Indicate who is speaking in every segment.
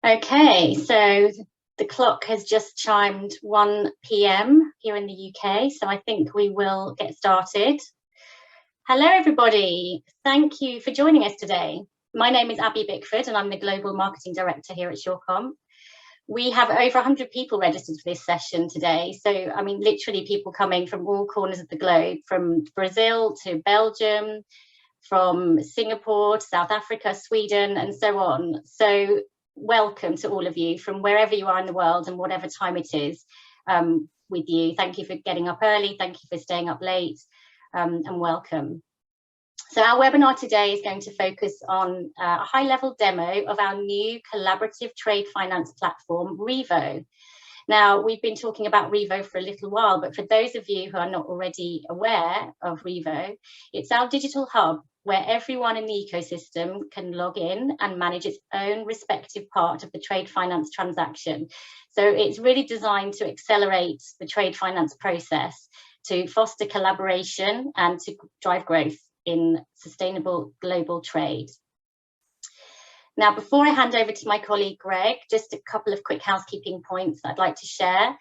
Speaker 1: Okay, so the clock has just chimed 1 p.m. here in the UK, so I think we will get started. Hello, everybody. Thank you for joining us today. My name is Abby Bickford, and I'm the Global Marketing Director here at Surecomp. We have over 100 people registered for this session today. So, I mean, literally people coming from all corners of the globe, from Brazil to Belgium, from Singapore to South Africa, Sweden, and so on. So welcome to all of you from wherever you are in the world and whatever time it is with you. Thank you for getting up early. Thank you for staying up late, and welcome. So our webinar today is going to focus on a high-level demo of our new collaborative trade finance platform, RIVO. Now, we've been talking about RIVO for a little while, but for those of you who are not already aware of RIVO, it's our digital hub where everyone in the ecosystem can log in and manage its own respective part of the trade finance transaction. So it's really designed to accelerate the trade finance process, to foster collaboration and to drive growth in sustainable global trade. Now, before I hand over to my colleague Greg, just a couple of quick housekeeping points I'd like to share.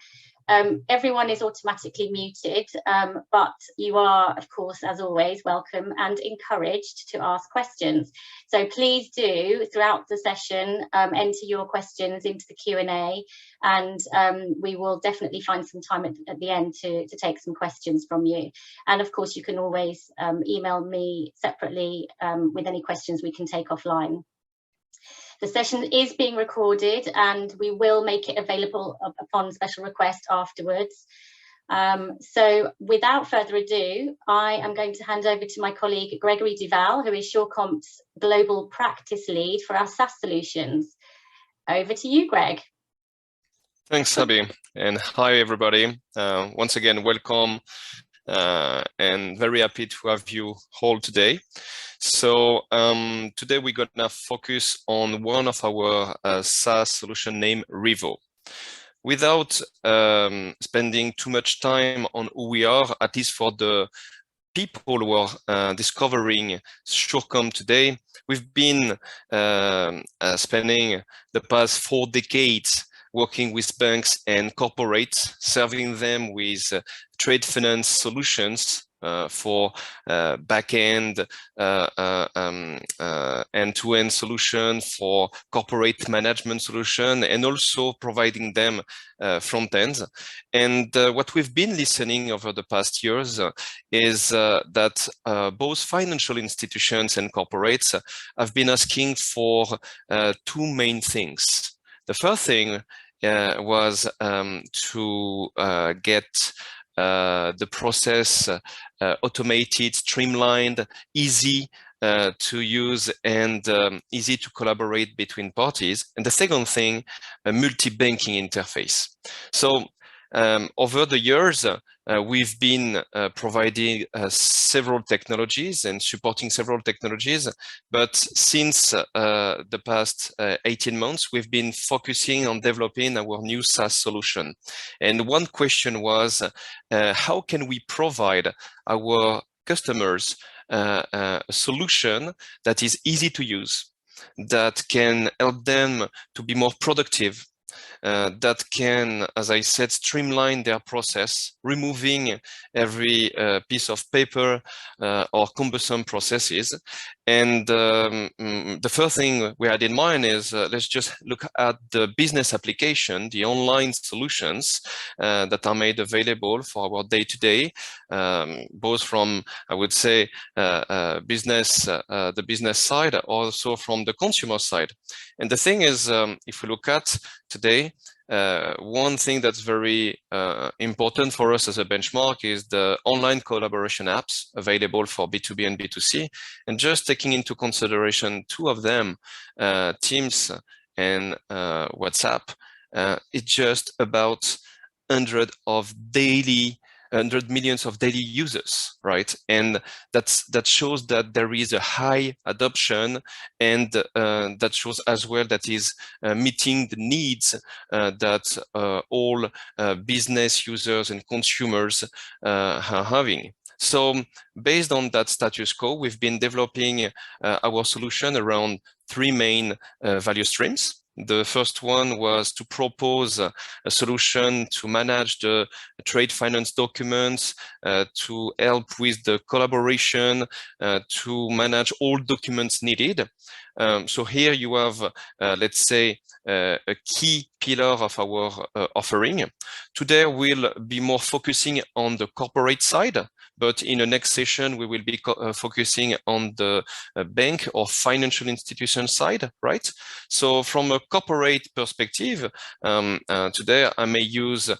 Speaker 1: Everyone is automatically muted, but you are, of course, as always, welcome and encouraged to ask questions. So please do, throughout the session, enter your questions into the Q&A, and we will definitely find some time at the end to take some questions from you. And of course, you can always email me separately with any questions we can take offline. The session is being recorded and we will make it available upon special request afterwards. So without further ado, I am going to hand over to my colleague Gregory Duval, who is Surecomp's Global Practice Lead for our SaaS solutions. Over to you, Greg.
Speaker 2: Thanks, Abby, and hi, everybody. Once again, welcome. And very happy to have you all today. So today we're gonna focus on one of our SaaS solution named RIVO. Without spending too much time on who we are, at least for the people who are discovering Surecomp today, we've been spending the past 4 decades working with banks and corporates, serving them with trade finance solutions for back-end, end-to-end solution, for corporate management solution, and also providing them front ends. And what we've been listening over the past years is that both financial institutions and corporates have been asking for 2 main things. The first thing was to get the process automated, streamlined, easy to use, and easy to collaborate between parties. And the second thing, a multi-banking interface. So over the years, we've been providing several technologies and supporting several technologies, but since the past 18 months, we've been focusing on developing our new SaaS solution. And one question was, how can we provide our customers a solution that is easy to use, that can help them to be more productive, that can, as I said, streamline their process, removing every piece of paper or cumbersome processes. And the first thing we had in mind is let's just look at the business application, the online solutions that are made available for our day-to-day, both from, I would say, the business side, also from the consumer side. And the thing is, if we look at today, one thing that's very important for us as a benchmark is the online collaboration apps available for B2B and B2C. And just taking into consideration 2 of them, Teams and WhatsApp, it's just about 100 millions of daily users, right? And that shows that there is a high adoption, and that shows as well that is meeting the needs that all business users and consumers are having. So based on that status quo, we've been developing our solution around 3 main value streams. The first one was to propose a solution to manage the trade finance documents, to help with the collaboration, to manage all documents needed. So here you have, let's say, a key pillar of our offering. Today we'll be more focusing on the corporate side, but in the next session we will be focusing on the bank or financial institution side, right? So from a corporate perspective, today I may use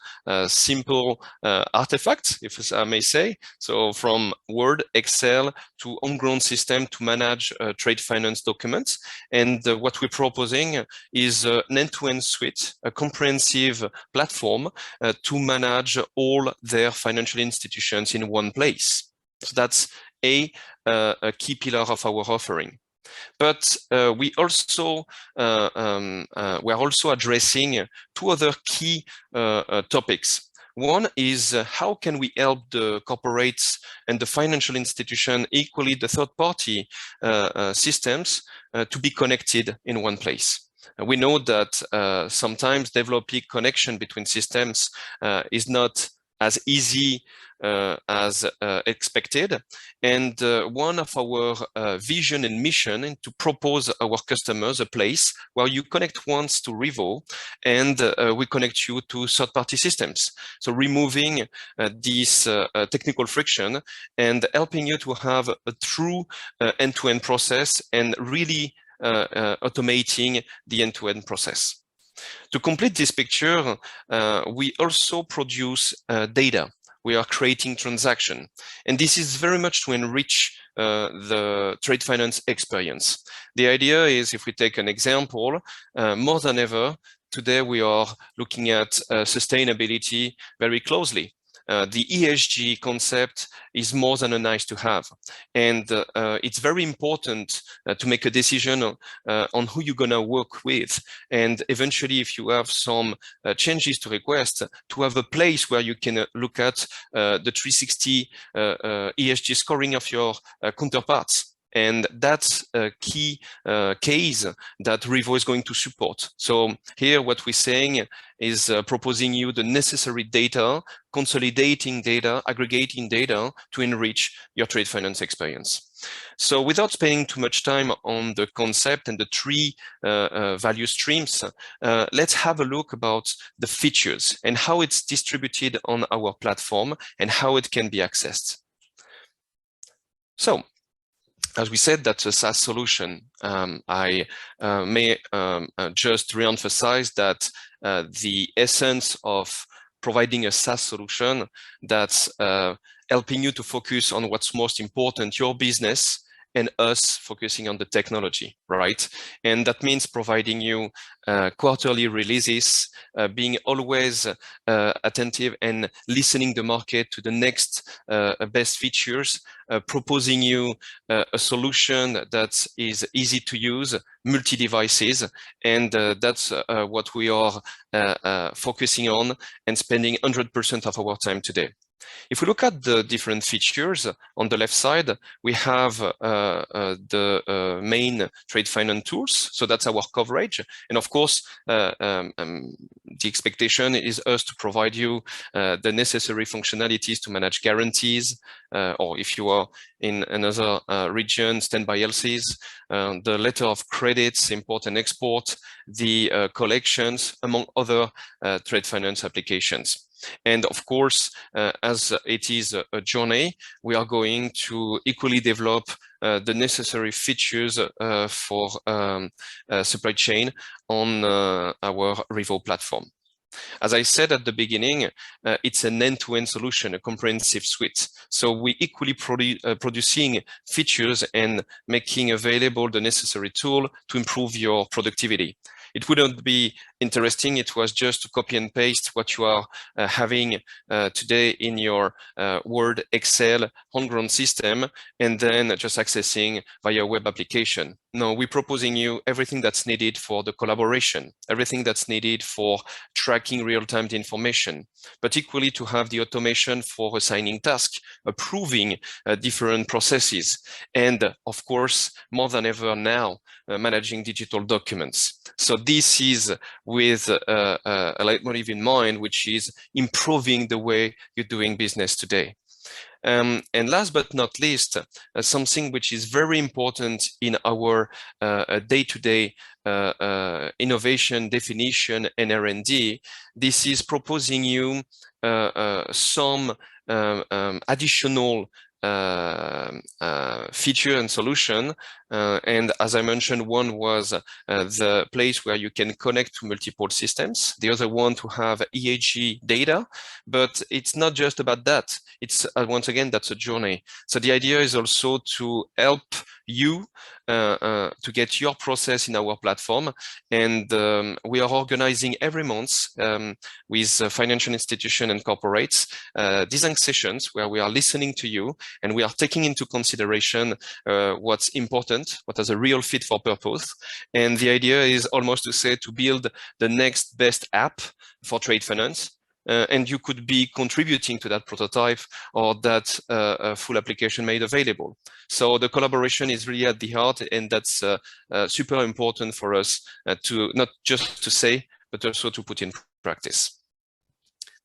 Speaker 2: simple artifacts, if I may say. So from Word, Excel to homegrown system to manage trade finance documents. And what we're proposing is an end-to-end suite, a comprehensive platform to manage all their financial institutions in one place. So that's a key pillar of our offering. But we are also addressing two other key topics. One is how can we help the corporates and the financial institution, equally the third-party systems, to be connected in one place. We know that sometimes developing connection between systems is not as easy as expected. And one of our vision and mission is to propose our customers a place where you connect once to RIVO and we connect you to third-party systems. So removing this technical friction and helping you to have a true end-to-end process and really automating the end-to-end process. To complete this picture, we also produce data. We are creating transaction. And this is very much to enrich the trade finance experience. The idea is, if we take an example, more than ever, today we are looking at sustainability very closely. The ESG concept is more than a nice to have. And it's very important to make a decision on who you're going to work with. And eventually, if you have some changes to request, to have a place where you can look at the 360 ESG scoring of your counterparts. And that's a key case that RIVO is going to support. So here what we're saying is proposing you the necessary data, consolidating data, aggregating data to enrich your trade finance experience. So without spending too much time on the concept and the three value streams, let's have a look about the features and how it's distributed on our platform and how it can be accessed. So, as we said, that's a SaaS solution. I may just re-emphasize that the essence of providing a SaaS solution that's helping you to focus on what's most important, your business, and us focusing on the technology, right? And that means providing you quarterly releases, being always attentive and listening the market to the next best features, proposing you a solution that is easy to use, multi-devices, and that's what we are focusing on and spending 100% of our time today. If we look at the different features on the left side, we have the main trade finance tools. So that's our coverage. And of course, the expectation is us to provide you the necessary functionalities to manage guarantees, or if you are in another region, standby LCs, the letter of credits, import and export, the collections, among other trade finance applications. And of course, as it is a journey, we are going to equally develop the necessary features for supply chain on our RIVO platform. As I said at the beginning, it's an end-to-end solution, a comprehensive suite. So we equally producing features and making available the necessary tool to improve your productivity. It wouldn't be interesting, it was just to copy and paste what you are having today in your Word, Excel, homegrown system, and then just accessing via web application. No, we're proposing you everything that's needed for the collaboration, everything that's needed for tracking real-time the information, but equally to have the automation for assigning tasks, approving different processes, and of course, more than ever now, managing digital documents. So this is with a leitmotif in mind, which is improving the way you're doing business today. And last but not least, something which is very important in our day-to-day innovation, definition, and R&D, this is proposing you some additional feature and solution. And as I mentioned, one was the place where you can connect to multiple systems. The other one to have EHG data, but it's not just about that. It's once again, that's a journey. So the idea is also to help you to get your process in our platform. And we are organizing every month with financial institutions and corporates design sessions where we are listening to you and we are taking into consideration what's important, what is a real fit for purpose. And the idea is almost to say to build the next best app for trade finance. And you could be contributing to that prototype or that full application made available. So the collaboration is really at the heart, and that's super important for us to not just to say, but also to put in practice.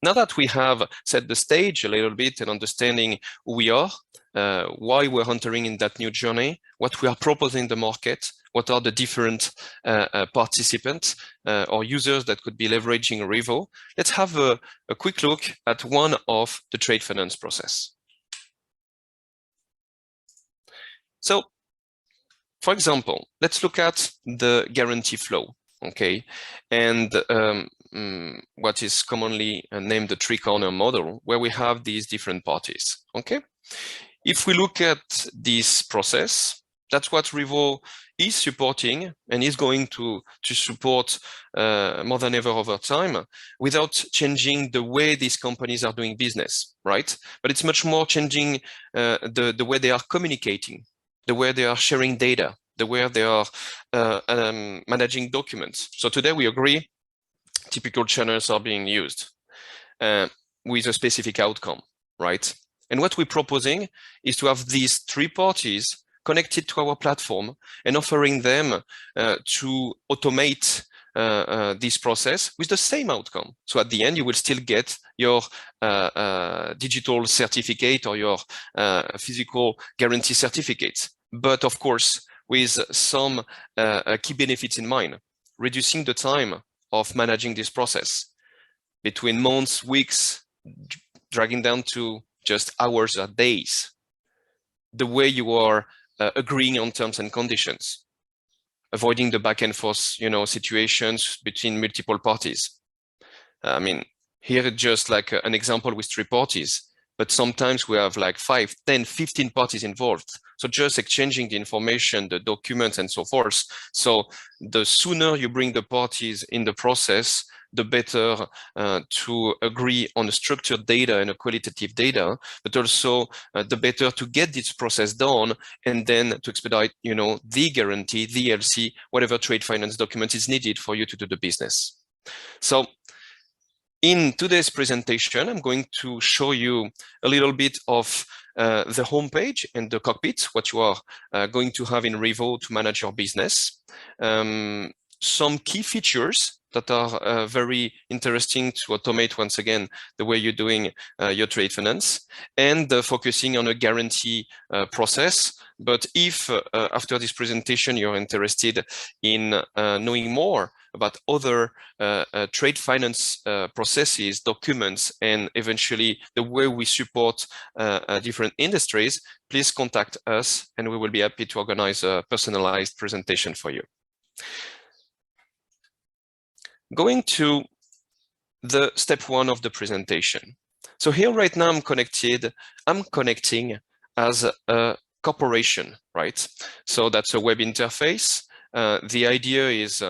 Speaker 2: Now that we have set the stage a little bit and understanding who we are, why we're entering in that new journey, what we are proposing in the market, what are the different participants or users that could be leveraging RIVO, let's have a quick look at one of the trade finance process. So, for example, let's look at the guarantee flow, okay? And what is commonly named the three-corner model, where we have these different parties, okay? If we look at this process, that's what RIVO is supporting and is going to support more than ever over time without changing the way these companies are doing business, right? But it's much more changing the way they are communicating, the way they are sharing data, the way they are managing documents. So today we agree typical channels are being used with a specific outcome, right? And what we're proposing is to have these three parties connected to our platform and offering them to automate this process with the same outcome. So at the end, you will still get your digital certificate or your physical guarantee certificate. But of course, with some key benefits in mind, reducing the time of managing this process between months, weeks, dragging down to just hours or days, the way you are agreeing on terms and conditions, avoiding the back and forth, situations between multiple parties. I mean, here just like an example with three parties, but sometimes we have like 5, 10, 15 parties involved. So just exchanging the information, the documents and so forth. So the sooner you bring the parties in the process, the better to agree on the structured data and a qualitative data, but also the better to get this process done and then to expedite, the guarantee, the LC, whatever trade finance document is needed for you to do the business. So in today's presentation, I'm going to show you a little bit of the homepage and the cockpit, what you are going to have in RIVO to manage your business. Some key features that are very interesting to automate, once again, the way you're doing your trade finance, and focusing on a guarantee process. But if after this presentation, you're interested in knowing more about other trade finance processes, documents, and eventually the way we support different industries, please contact us and we will be happy to organize a personalized presentation for you. Going to the step one of the presentation. So here right now I'm connecting as a corporation, right? So that's a web interface. the idea is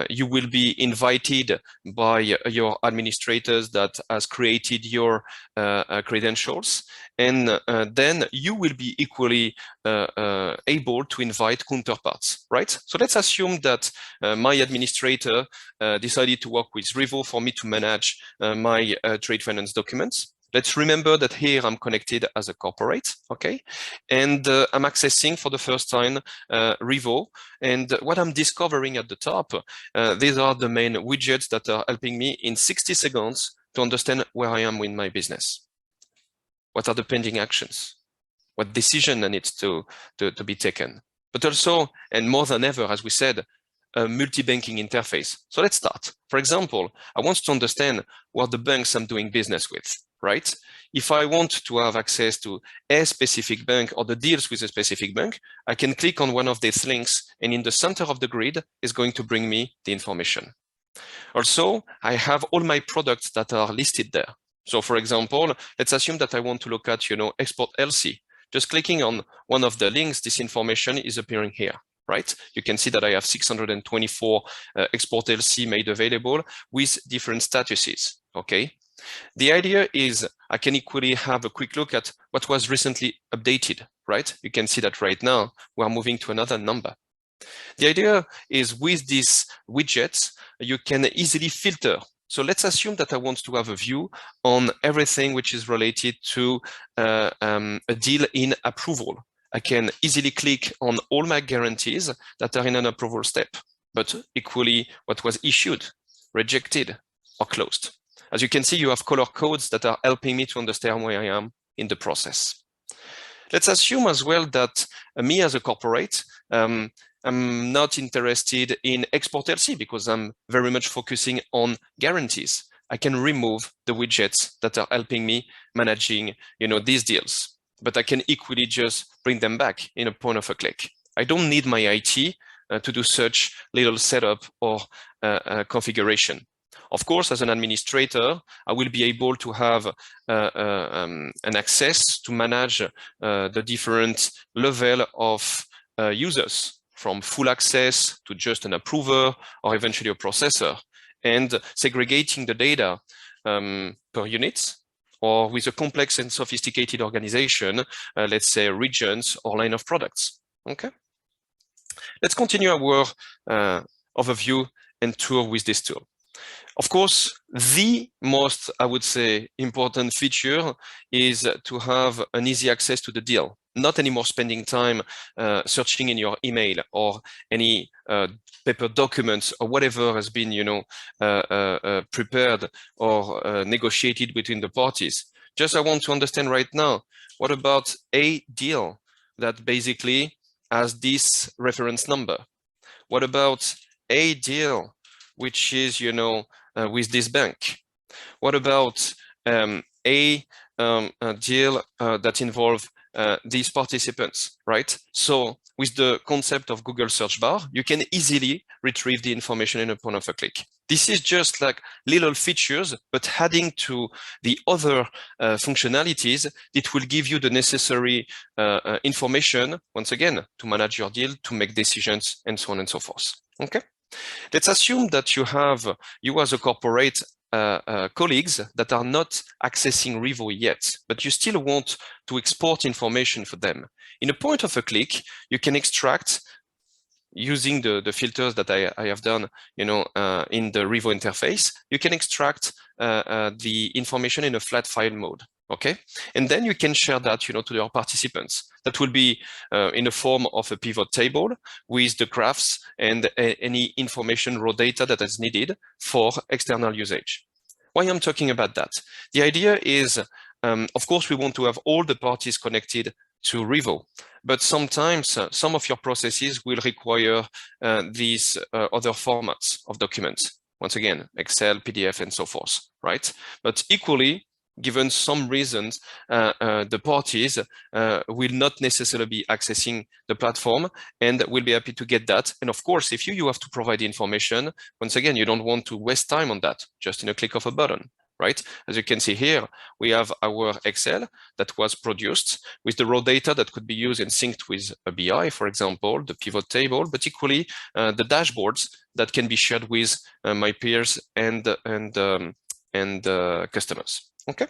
Speaker 2: you will be invited by your administrators that has created your credentials, and then you will be equally able to invite counterparts, right? So let's assume that my administrator decided to work with RIVO for me to manage my trade finance documents. Let's remember that here I'm connected as a corporate, okay? And I'm accessing for the first time RIVO. And what I'm discovering at the top, these are the main widgets that are helping me in 60 seconds to understand where I am with my business. What are the pending actions? What decision needs to be taken? But also, and more than ever, as we said, a multi-banking interface. So let's start. For example, I want to understand what the banks I'm doing business with, right? If I want to have access to a specific bank or the deals with a specific bank, I can click on one of these links, and in the center of the grid is going to bring me the information. Also, I have all my products that are listed there. So for example, let's assume that I want to look at, Export LC. Just clicking on one of the links, this information is appearing here, right? You can see that I have 624 Export LC made available with different statuses, okay? The idea is I can equally have a quick look at what was recently updated, right? You can see that right now we are moving to another number. The idea is with these widgets, you can easily filter. So let's assume that I want to have a view on everything which is related to a deal in approval. I can easily click on all my guarantees that are in an approval step, but equally what was issued, rejected, or closed. As you can see, you have color codes that are helping me to understand where I am in the process. Let's assume as well that me as a corporate, I'm not interested in Export LC because I'm very much focusing on guarantees. I can remove the widgets that are helping me managing, these deals, but I can equally just bring them back in a point of a click. I don't need my IT to do such little setup or configuration. Of course, as an administrator, I will be able to have an access to manage the different level of users, from full access to just an approver or eventually a processor, and segregating the data per unit or with a complex and sophisticated organization, let's say regions or line of products. Okay. Let's continue our overview and tour with this tool. Of course, the most, I would say, important feature is to have an easy access to the deal. Not anymore spending time searching in your email or any paper documents or whatever has been, prepared or negotiated between the parties. Just I want to understand right now, what about a deal that basically has this reference number? What about a deal which is, with this bank? What about a deal that involves these participants, right? So with the concept of Google search bar, you can easily retrieve the information in a point of a click. This is just like little features, but adding to the other functionalities, it will give you the necessary information, once again, to manage your deal, to make decisions, and so on and so forth. Okay. Let's assume that you as a corporate colleagues that are not accessing RIVO yet, but you still want to export information for them. In a point of a click, you can extract using the filters that I have done, in the RIVO interface. You can extract the information in a flat file mode. Okay, and then you can share that, to your participants. That will be in the form of a pivot table with the graphs and any information, raw data that is needed for external usage. Why I'm talking about that? The idea is, of course, we want to have all the parties connected to RIVO, but sometimes some of your processes will require these other formats of documents. Once again, Excel, PDF, and so forth, right? But equally, given some reasons, the parties will not necessarily be accessing the platform, and will be happy to get that. And of course, if you have to provide the information, once again, you don't want to waste time on that, just in a click of a button. right? As you can see here, we have our Excel that was produced with the raw data that could be used and synced with a BI, for example, the pivot table, but equally the dashboards that can be shared with my peers and customers. Okay.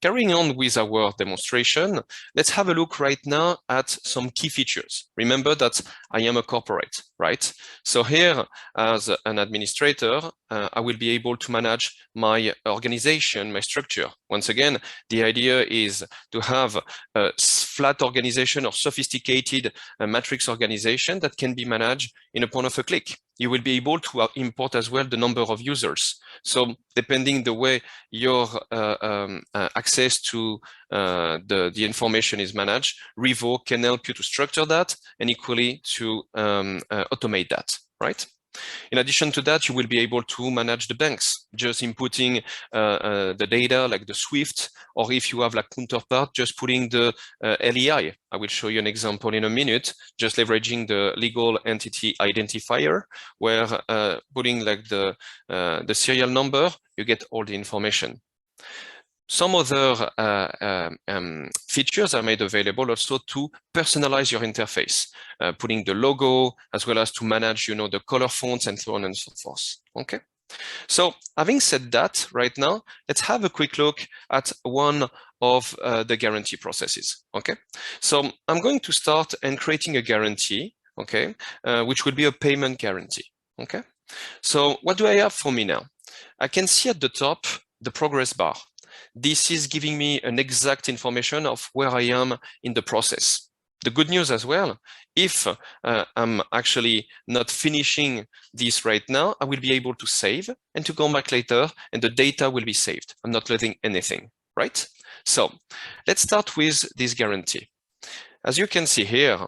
Speaker 2: Carrying on with our demonstration, let's have a look right now at some key features. Remember that I am a corporate, right? So here, as an administrator, I will be able to manage my organization, my structure. Once again, the idea is to have a flat organization or sophisticated matrix organization that can be managed in a point of a click. You will be able to import as well the number of users. So depending the way your access to the information is managed, RIVO can help you to structure that and equally to automate that, right? In addition to that, you will be able to manage the banks, just inputting the data like the SWIFT, or if you have like counterpart, just putting the LEI. I will show you an example in a minute, just leveraging the legal entity identifier, where putting like the serial number, you get all the information. Some other features are made available also to personalize your interface, putting the logo as well as to manage, you know, the color fonts and so on and so forth. Okay. So having said that, right now, let's have a quick look at one of the guarantee processes. Okay. So I'm going to start and creating a guarantee. Okay, which will be a payment guarantee. Okay. So what do I have for me now? I can see at the top the progress bar. This is giving me an exact information of where I am in the process. The good news as well, if I'm actually not finishing this right now, I will be able to save and to go back later and the data will be saved. I'm not losing anything, right? So let's start with this guarantee. As you can see here,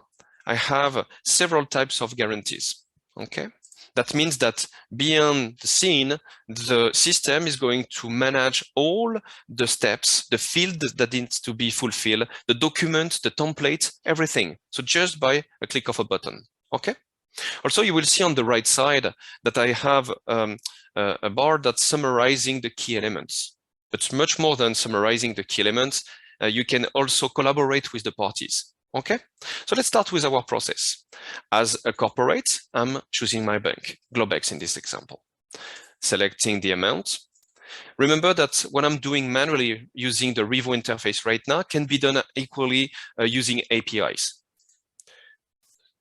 Speaker 2: I have several types of guarantees, okay? That means that beyond the scene, the system is going to manage all the steps, the field that needs to be fulfilled, the document, the template, everything. So just by a click of a button, okay? Also, you will see on the right side that I have a bar that's summarizing the key elements. But much more than summarizing the key elements, you can also collaborate with the parties. Okay, so let's start with our process. As a corporate, I'm choosing my bank, Globex in this example. Selecting the amount. Remember that what I'm doing manually using the RIVO interface right now can be done equally using APIs.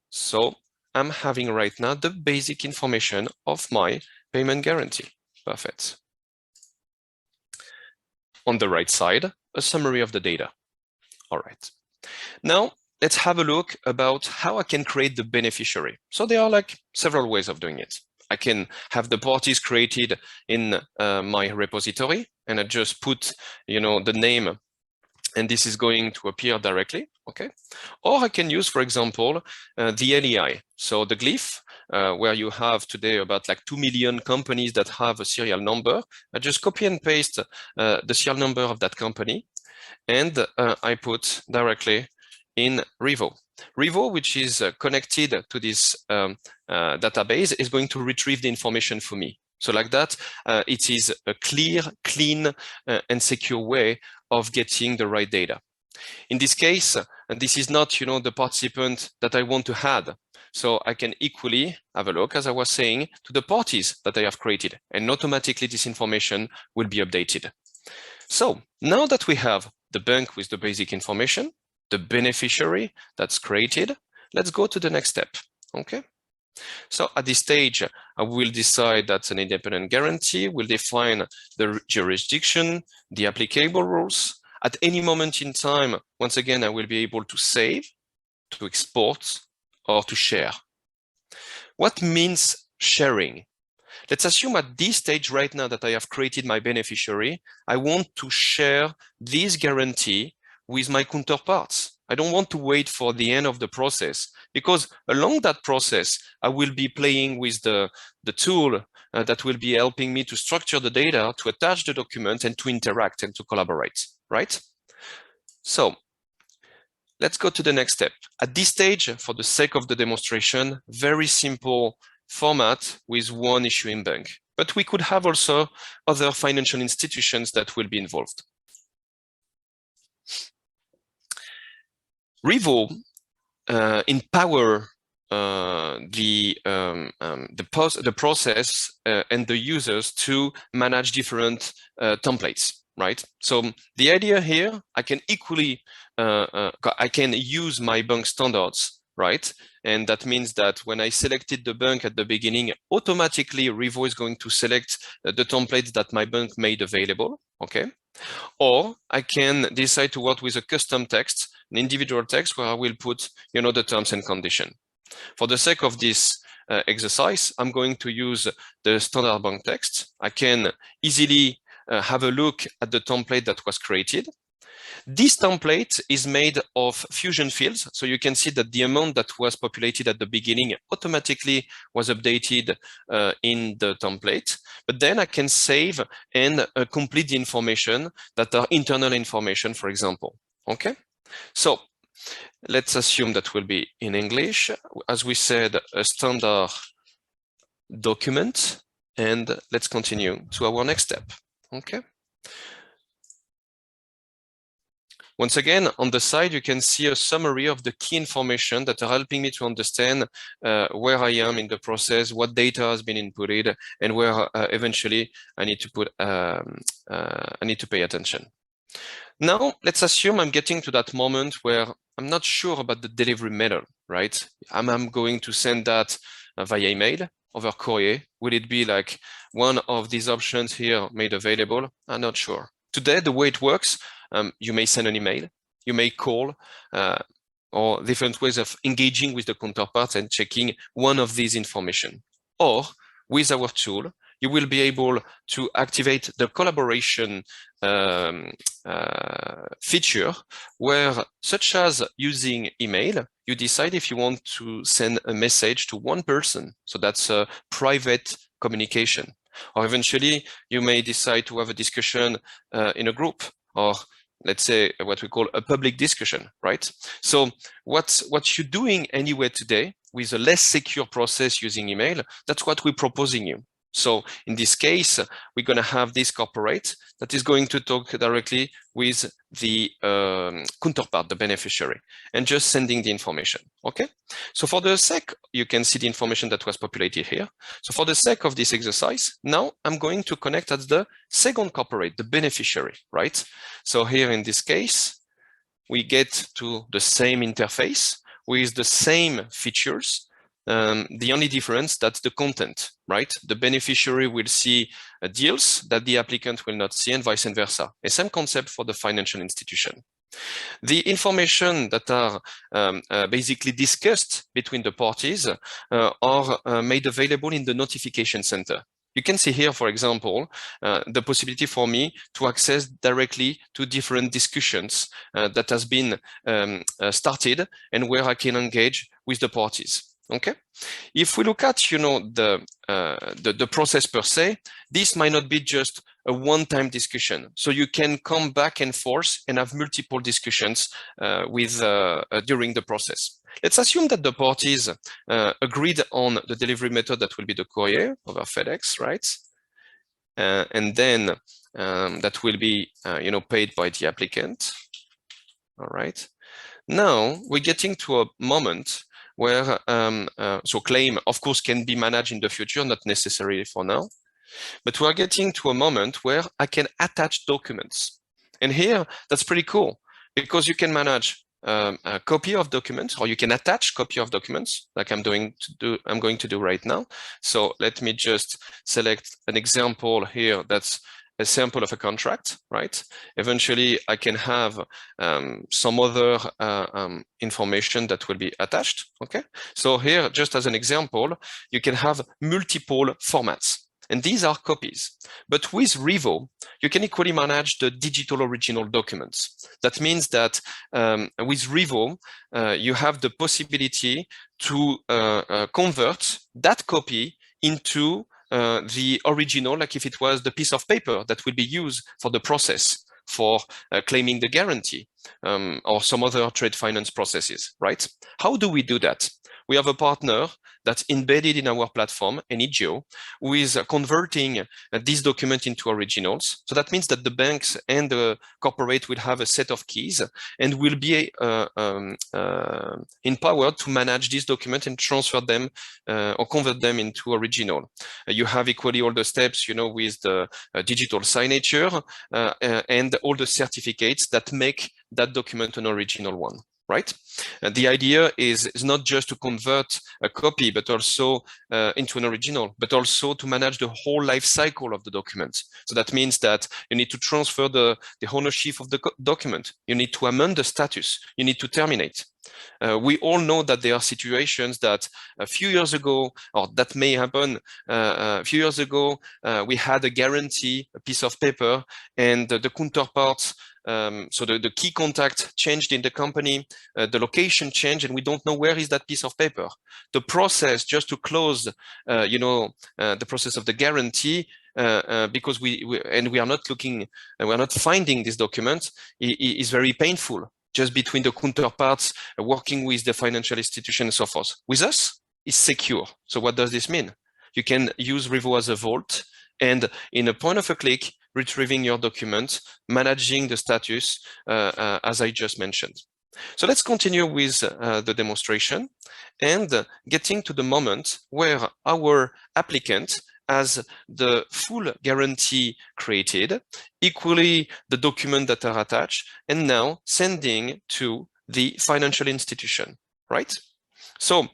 Speaker 2: So I'm having right now the basic information of my payment guarantee. Perfect. On the right side, a summary of the data. All right. Now, let's have a look about how I can create the beneficiary. So there are like several ways of doing it. I can have the parties created in my repository, and I just put, you know, the name, and this is going to appear directly. Okay. Or I can use, for example, the LEI. So the glyph, where you have today about like 2 million companies that have a serial number. I just copy and paste the serial number of that company, and I put directly in RIVO. RIVO, which is connected to this database, is going to retrieve the information for me. So like that, it is a clear, clean, and secure way of getting the right data. In this case, this is not, you know, the participant that I want to add. So I can equally have a look, as I was saying, to the parties that I have created, and automatically this information will be updated. So now that we have the bank with the basic information, the beneficiary that's created, let's go to the next step, okay? So at this stage, I will decide that's an independent guarantee, will define the jurisdiction, the applicable rules. At any moment in time, once again, I will be able to save, to export, or to share. What means sharing? Let's assume at this stage right now that I have created my beneficiary, I want to share this guarantee with my counterparts. I don't want to wait for the end of the process, because along that process, I will be playing with the tool that will be helping me to structure the data, to attach the document, and to interact and to collaborate, right? So let's go to the next step. At this stage, for the sake of the demonstration, very simple format with one issuing bank. but we could have also other financial institutions that will be involved. RIVO empower the process and the users to manage different templates, right? So the idea here, I can equally, I can use my bank standards, right? And that means that when I selected the bank at the beginning, automatically RIVO is going to select the templates that my bank made available, okay? Or I can decide to work with a custom text, an individual text where I will put, you know, the terms and condition. For the sake of this exercise, I'm going to use the standard bank text. I can easily have a look at the template that was created. This template is made of fusion fields. So you can see that the amount that was populated at the beginning automatically was updated in the template. But then I can save and complete the information that are internal information, for example. Okay, so let's assume that will be in English. As we said, a standard document, and let's continue to our next step. Okay. Once again, on the side, you can see a summary of the key information that are helping me to understand where I am in the process, what data has been inputted, and where eventually I need to put, I need to pay attention. Now, let's assume I'm getting to that moment where I'm not sure about the delivery method, right? I'm going to send that via email, over courier. Will it be like one of these options here made available? I'm not sure. Today, the way it works, you may send an email, you may call, or different ways of engaging with the counterparts and checking one of these information. Or with our tool, you will be able to activate the collaboration feature where, such as using email, you decide if you want to send a message to one person. So that's a private communication. Or eventually, you may decide to have a discussion in a group, or let's say what we call a public discussion, right? So what you're doing anyway today with a less secure process using email, that's what we're proposing you. So in this case, we're going to have this corporate that is going to talk directly with the counterpart, the beneficiary, and just sending the information. Okay. So for the sake, you can see the information that was populated here. So for the sake of this exercise, now I'm going to connect as the second corporate, the beneficiary, right? So here in this case, we get to the same interface with the same features. The only difference, that's the content, right? The beneficiary will see deals that the applicant will not see, and vice versa. A same concept for the financial institution. The information that are basically discussed between the parties are made available in the notification center. You can see here, for example, the possibility for me to access directly to different discussions that has been started and where I can engage with the parties. Okay, if we look at, you know, the process per se, this might not be just a one-time discussion. So you can come back and forth and have multiple discussions during the process. Let's assume that the parties agreed on the delivery method that will be the courier over FedEx, right? And then that will be, you know, paid by the applicant. All right. Now we're getting to a moment where so claim, of course, can be managed in the future, not necessarily for now. But we're getting to a moment where I can attach documents. And here, that's pretty cool, because you can manage a copy of documents, or you can attach copy of documents, like I'm going to do right now. So let me just select an example here that's a sample of a contract, right? Eventually, I can have some other information that will be attached, okay? So here, just as an example, you can have multiple formats, and these are copies. But with RIVO, you can equally manage the digital original documents. That means that with RIVO, you have the possibility to convert that copy into the original, like if it was the piece of paper that will be used for the process for claiming the guarantee or some other trade finance processes, right? How do we do that? we have a partner that's embedded in our platform, NEGO, who is converting this document into originals. So that means that the banks and the corporate will have a set of keys and will be empowered to manage this document and transfer them or convert them into original. You have equally all the steps, with the digital signature and all the certificates that make that document an original one. Right? The idea is not just to convert a copy, but also into an original, but also to manage the whole life cycle of the document. So that means that you need to transfer the ownership of the document. You need to amend the status. You need to terminate. We all know that there are situations that a few years ago, or that may happen a few years ago, we had a guarantee, a piece of paper, and the counterpart, so the key contact changed in the company, the location changed, and we don't know where is that piece of paper. The process just to close, the process of the guarantee, because we are not looking, we're not finding this document, is very painful, just between the counterparts working with the financial institution and so forth. With us, it's secure. So what does this mean? You can use RIVO as a vault, and in a point of a click, retrieving your document, managing the status, as I just mentioned. So let's continue with the demonstration and getting to the moment where our applicant has the full guarantee created, equally the document that are attached, and now sending to the financial institution, right? So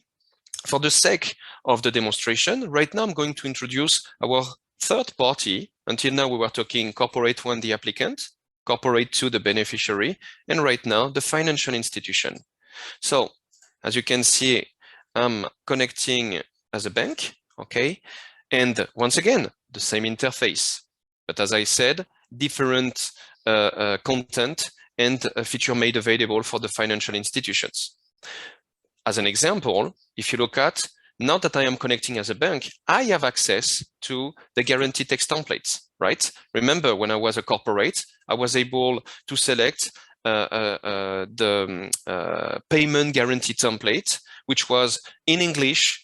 Speaker 2: for the sake of the demonstration, right now I'm going to introduce our third party. Until now we were talking corporate one, the applicant, corporate two, the beneficiary, and right now the financial institution. So as you can see, I'm connecting as a bank, okay? And once again, the same interface, but as I said, different content and a feature made available for the financial institutions. As an example, if you look at, now that I am connecting as a bank, I have access to the guarantee text templates, right? Remember, when I was a corporate, I was able to select the payment guarantee template, which was in English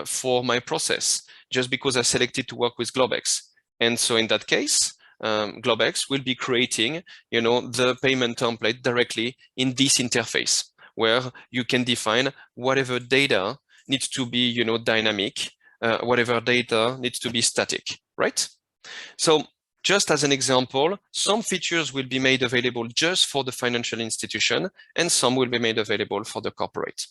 Speaker 2: for my process, just because I selected to work with Globex. And so in that case, Globex will be creating, the payment template directly in this interface, where you can define whatever data needs to be, dynamic, whatever data needs to be static, right? So just as an example, some features will be made available just for the financial institution, and some will be made available for the corporate.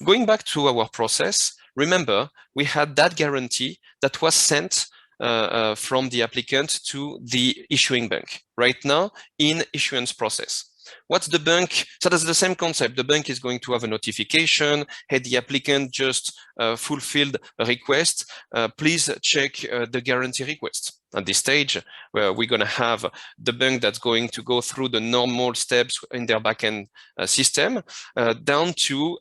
Speaker 2: Going back to our process, remember, we had that guarantee that was sent from the applicant to the issuing bank, right now in issuance process. What's the bank? So that's the same concept. The bank is going to have a notification. Hey, the applicant just fulfilled a request. Please check the guarantee request. At this stage, where we're going to have the bank that's going to go through the normal steps in their backend system down to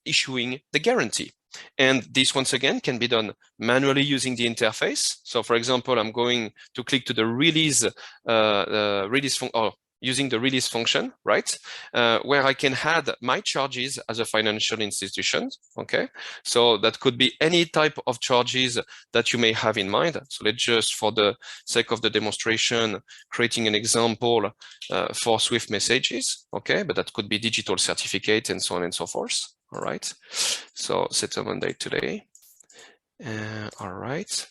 Speaker 2: issuing the guarantee. And this, once again, can be done manually using the interface. So, for example, I'm going to click to the release using the release function, right? Where I can add my charges as a financial institution, okay? So that could be any type of charges that you may have in mind. So let's just, for the sake of the demonstration, creating an example for Swift messages, okay? But that could be digital certificate and so on and so forth, all right? So settlement date today, all right.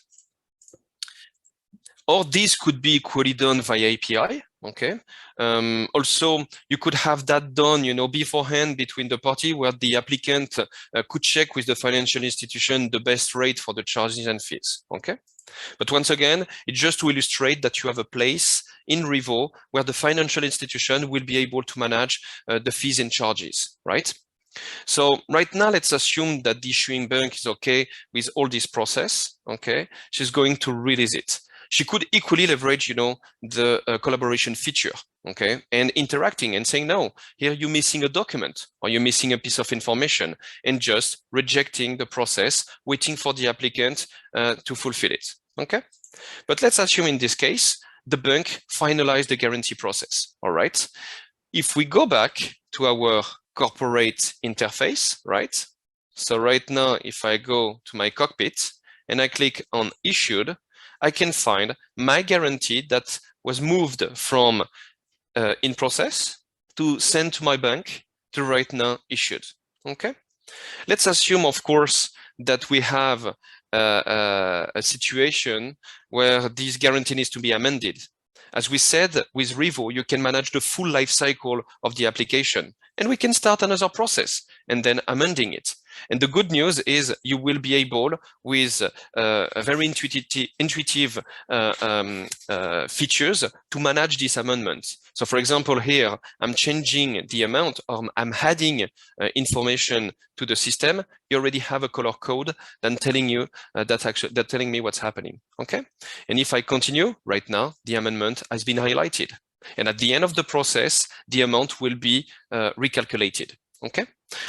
Speaker 2: Or this could be equally done via API, okay? Also, you could have that done, beforehand between the party where the applicant could check with the financial institution the best rate for the charges and fees, okay? But once again, it's just to illustrate that you have a place in RIVO where the financial institution will be able to manage the fees and charges, right? So right now, let's assume that the issuing bank is okay with all this process, okay? She's going to release it. She could equally leverage, the collaboration feature, okay, and interacting and saying, no, here you're missing a document or you're missing a piece of information, and just rejecting the process, waiting for the applicant to fulfill it, okay? But let's assume in this case, the bank finalized the guarantee process, all right? If we go back to our corporate interface, right? So right now, if I go to my cockpit and I click on issued, I can find my guarantee that was moved from in process to send to my bank to right now issued. Okay. Let's assume, of course, that we have a situation where this guarantee needs to be amended. As we said, with RIVO, you can manage the full life cycle of the application, and we can start another process and then amending it. And the good news is you will be able, with a very intuitive features, to manage these amendments. So for example, here, I'm changing the amount, or I'm adding information to the system. You already have a color code then telling you that telling me what's happening. Okay. And if I continue right now, the amendment has been highlighted. And at the end of the process, the amount will be recalculated. Okay.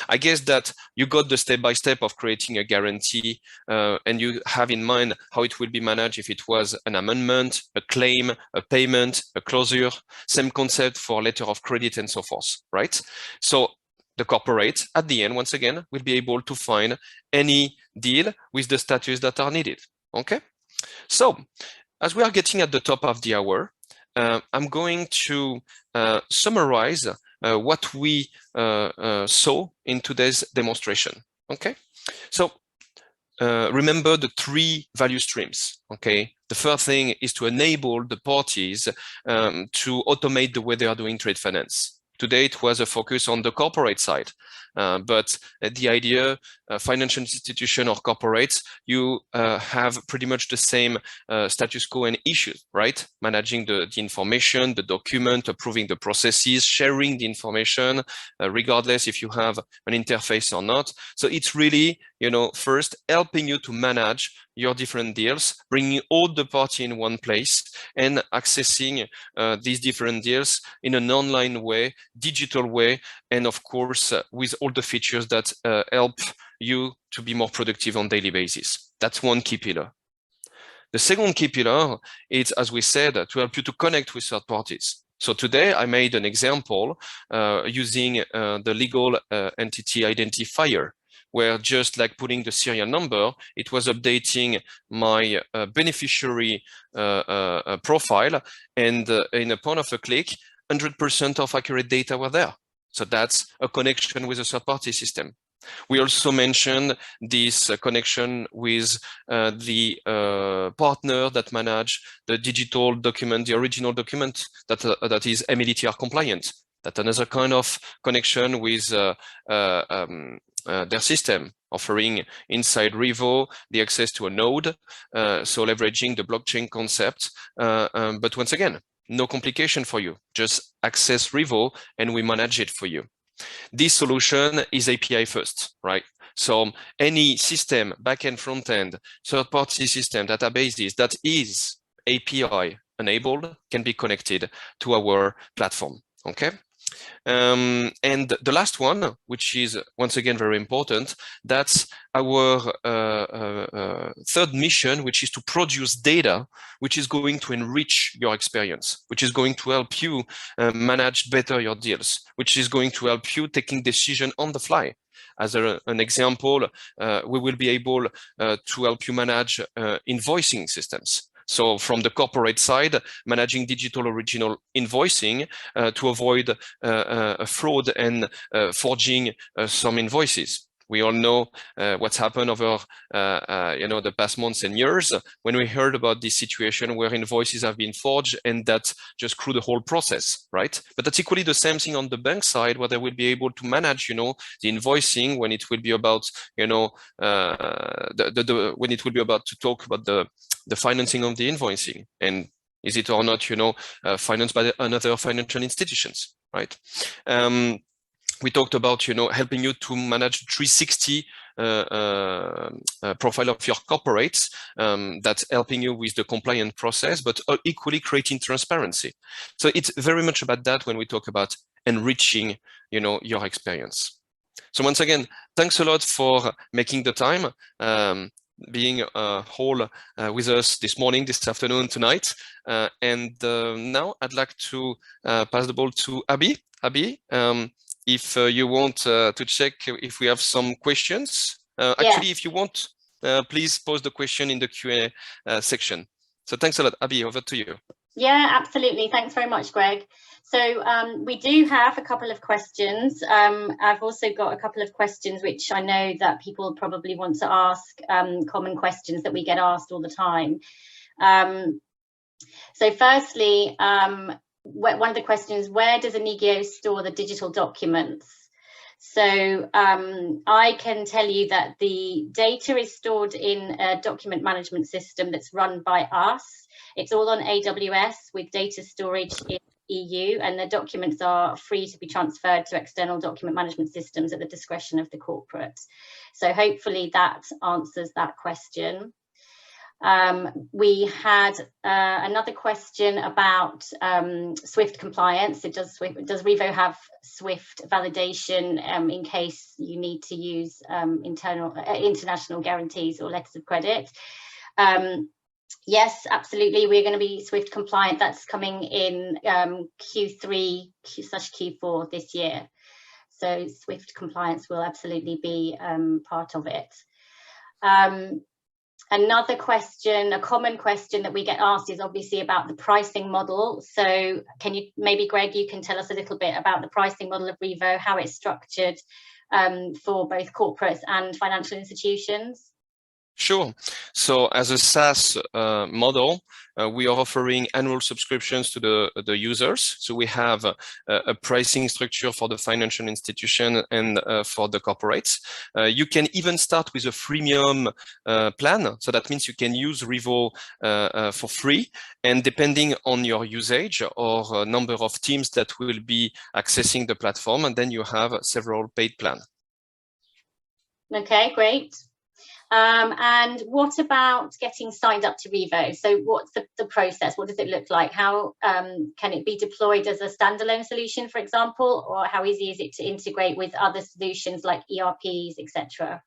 Speaker 2: I guess that you got the step-by-step of creating a guarantee, and you have in mind how it will be managed if it was an amendment, a claim, a payment, a closure, same concept for letter of credit and so forth, right? So the corporate, at the end, once again, will be able to find any deal with the status that are needed, okay? So as we are getting at the top of the hour, I'm going to summarize what we saw in today's demonstration. Okay, so remember the 3 value streams. Okay, the first thing is to enable the parties to automate the way they are doing trade finance. Today it was a focus on the corporate side, but the idea, financial institution or corporates, you have pretty much the same status quo and issues, right? Managing the information, the document, approving the processes, sharing the information, regardless if you have an interface or not. So it's really, you know, first helping you to manage your different deals, bringing all the party in one place and accessing these different deals in an online way, digital way, and of course, with all the features that help you to be more productive on a daily basis. That's one key pillar. The second key pillar is, as we said, to help you to connect with third parties. So today I made an example using the legal entity identifier, where just like putting the serial number, it was updating my beneficiary profile, and in a point of a click, 100% of accurate data were there. So that's a connection with a third-party system. We also mentioned this connection with the partner that manage the digital document, the original document that is MLTR compliant. That's another kind of connection with their system, offering inside RIVO the access to a node, so leveraging the blockchain concept. But once again, no complication for you. Just access RIVO and we manage it for you. This solution is API first, right? So any system, backend, frontend, third-party system, databases that is API enabled can be connected to our platform, okay? And the last one, which is once again very important, that's our third mission, which is to produce data, which is going to enrich your experience, which is going to help you manage better your deals, which is going to help you taking decision on the fly. As an example, we will be able to help you manage invoicing systems. So from the corporate side, managing digital original invoicing to avoid fraud and forging some invoices. We all know what's happened over the past months and years when we heard about this situation where invoices have been forged, and that just screwed the whole process, right? But that's equally the same thing on the bank side, where they will be able to manage, the invoicing when it will be about, when it will be about to talk about the financing of the invoicing, and is it or not, financed by another financial institutions, right? We talked about, helping you to manage 360 profile of your corporates, that's helping you with the compliant process, but equally creating transparency. So it's very much about that when we talk about enriching, your experience. So once again, thanks a lot for making the time, being whole with us this morning, this afternoon, tonight. And now I'd like to pass the ball to Abby. Abby, if you want to check if we have some questions. Actually, if you want, please post the question in the Q&A section. So thanks a lot. Abby, over to you.
Speaker 1: Yeah, absolutely. Thanks very much, Greg. So we do have a couple of questions. I've also got a couple of questions which I know that people probably want to ask, common questions that we get asked all the time. So firstly, one of the questions, where does Enigio store the digital documents? So I can tell you that the data is stored in a document management system that's run by us. It's all on AWS with data storage in EU, and the documents are free to be transferred to external document management systems at the discretion of the corporate. So hopefully that answers that question. We had another question about SWIFT compliance. Does RIVO have SWIFT validation in case you need to use international guarantees or letters of credit? Yes, absolutely. We're going to be SWIFT compliant. That's coming in Q3/Q4 this year. So SWIFT compliance will absolutely be part of it. Another question, a common question that we get asked is obviously about the pricing model. So can you, maybe Greg, you can tell us a little bit about the pricing model of RIVO, how it's structured for both corporates and financial institutions?
Speaker 2: Sure. So as a SaaS model, we are offering annual subscriptions to the users. So we have a pricing structure for the financial institution and for the corporates. You can even start with a freemium plan. So that means you can use RIVO for free. And depending on your usage or number of teams that will be accessing the platform, and then you have several paid plans.
Speaker 1: Okay, great. And what about getting signed up to RIVO? So what's the process? What does it look like? How can it be deployed as a standalone solution, for example, or how easy is it to integrate with other solutions like ERPs, etc.?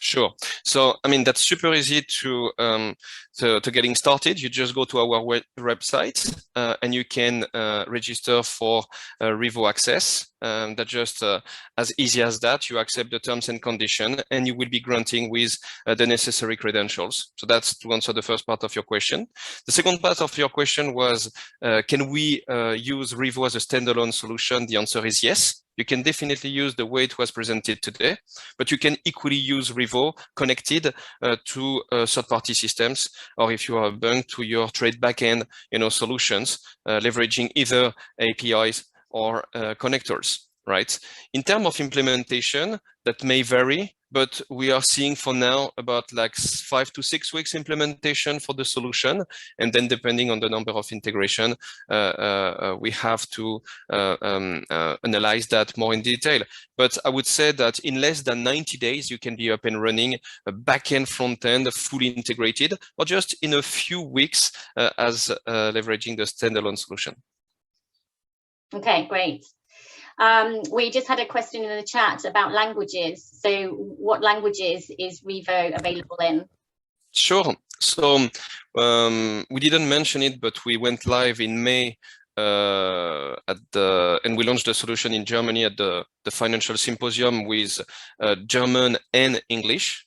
Speaker 2: Sure. So, I mean, that's super easy to getting started. You just go to our website and you can register for RIVO Access. That's just as easy as that. You accept the terms and conditions, and you will be granting with the necessary credentials. So that's to answer the first part of your question. The second part of your question was, can we use RIVO as a standalone solution? The answer is yes. You can definitely use the way it was presented today, but you can equally use RIVO connected to third-party systems, or if you are a bank, to your trade backend, solutions, leveraging either APIs or connectors, right? In terms of implementation, that may vary, but we are seeing for now about like 5 to 6 weeks implementation for the solution. And then depending on the number of integration, we have to analyze that more in detail. But I would say that in less than 90 days, you can be up and running a backend, front-end, fully integrated, or just in a few weeks as leveraging the standalone solution.
Speaker 1: Okay, great. We just had a question in the chat about languages. So what languages is RIVO available in?
Speaker 2: Sure. So we didn't mention it, but we went live in May and we launched the solution in Germany at the Financial Symposium with German and English.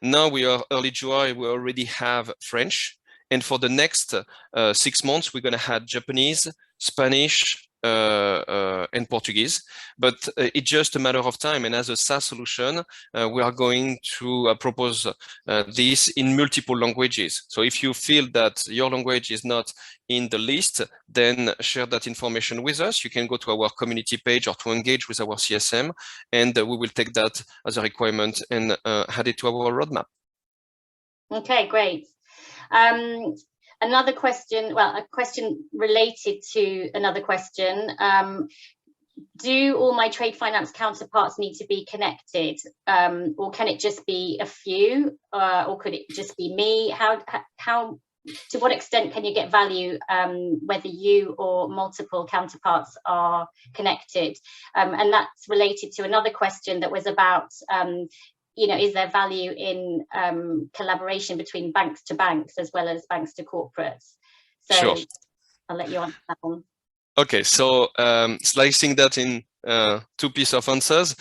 Speaker 2: Now we are early July, we already have French. And for the next 6 months, we're going to have Japanese, Spanish, and Portuguese, but it's just a matter of time. And as a SaaS solution, we are going to propose this in multiple languages. So if you feel that your language is not in the list, then share that information with us. You can go to our community page or to engage with our CSM, and we will take that as a requirement and add it to our roadmap. Okay,
Speaker 1: great. Another question, well, a question related to another question. Do all my trade finance counterparts need to be connected, or can it just be a few, or could it just be me? How to what extent can you get value whether you or multiple counterparts are connected? And that's related to another question that was about is there value in collaboration between banks to banks as well as banks to corporates? So sure. I'll let you answer that one.
Speaker 2: Okay, so slicing that in two pieces of answers.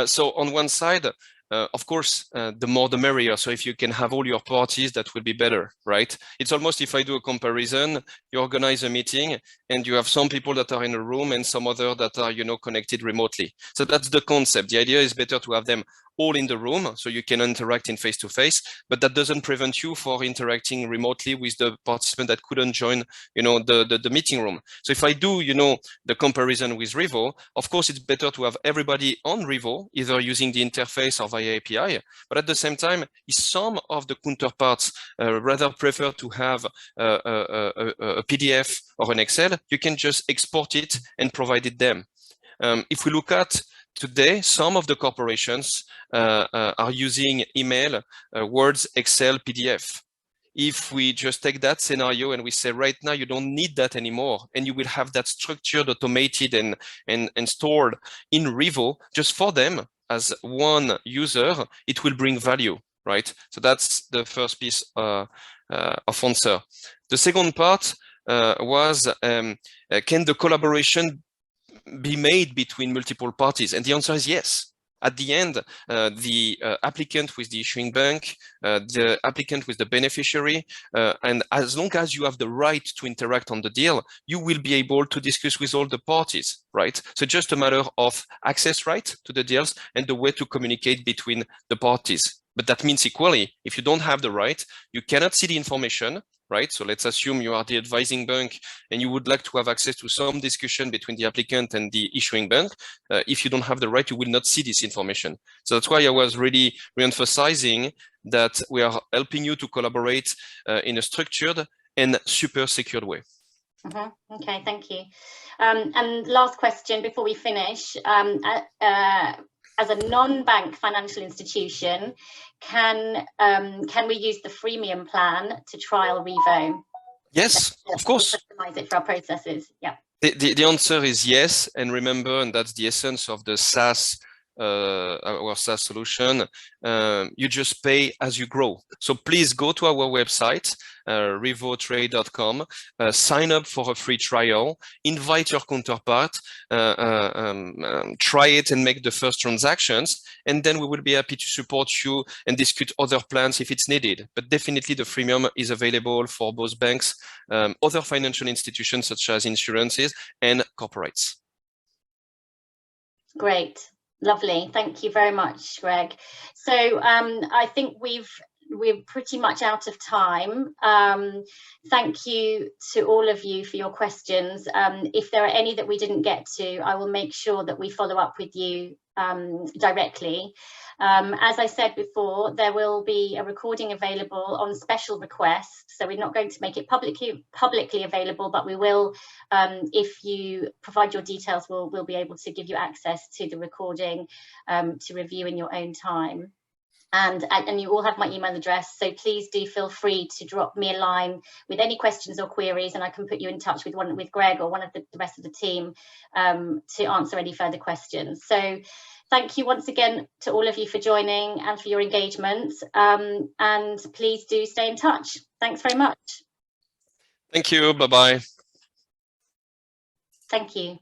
Speaker 2: So on one side, of course, the more the merrier. So if you can have all your parties, that will be better, right? It's almost, if I do a comparison, you organize a meeting and you have some people that are in a room and some other that are, you know, connected remotely. So that's the concept. The idea is better to have them all in the room so you can interact in face-to-face, but that doesn't prevent you for interacting remotely with the participant that couldn't join, you know, the meeting room. So if I do, you know, the comparison with RIVO, of course, it's better to have everybody on RIVO, either using the interface or via API, but at the same time, if some of the counterparts rather prefer to have a PDF or an Excel, you can just export it and provide it them. If we look at today, some of the corporations are using email, Words, Excel, PDF. If we just take that scenario and we say right now you don't need that anymore, and you will have that structured, automated, and stored in RIVO just for them as one user, it will bring value, right? So that's the first piece of answer. The second part was, can the collaboration be made between multiple parties? And the answer is yes. At the end, the applicant with the issuing bank, the applicant with the beneficiary, and as long as you have the right to interact on the deal, you will be able to discuss with all the parties, right? So just a matter of access right to the deals and the way to communicate between the parties. But that means equally, if you don't have the right, you cannot see the information, right? So let's assume you are the advising bank and you would like to have access to some discussion between the applicant and the issuing bank. If you don't have the right, you will not see this information. So that's why I was really re-emphasizing that we are helping you to collaborate in a structured and super secured way.
Speaker 1: Okay, thank you. And last question before we finish. As a non-bank financial institution, can we use the freemium plan to trial RIVO?
Speaker 2: Yes, of course.
Speaker 1: Customize it for our processes. Yeah.
Speaker 2: The answer is yes, and remember, and that's the essence of the SaaS, our SaaS solution. You just pay as you grow. So please go to our website, rivotrade.com, sign up for a free trial, invite your counterpart, try it and make the first transactions, and then we will be happy to support you and discuss other plans if it's needed. But definitely the freemium is available for both banks, other financial institutions such as insurances and corporates.
Speaker 1: Great. Lovely. Thank you very much, Greg. So I think we're pretty much out of time. Thank you to all of you for your questions. If there are any that we didn't get to, I will make sure that we follow up with you directly. As I said before, there will be a recording available on special request. So we're not going to make it publicly available, but we will, if you provide your details, we'll be able to give you access to the recording to review in your own time. And you all have my email address, so please do feel free to drop me a line with any questions or queries, and I can put you in touch with Greg or one of the rest of the team to answer any further questions. So thank you once again to all of you for joining and for your engagement, and please do stay in touch. Thanks very much.
Speaker 2: Thank you. Bye-bye.
Speaker 1: Thank you.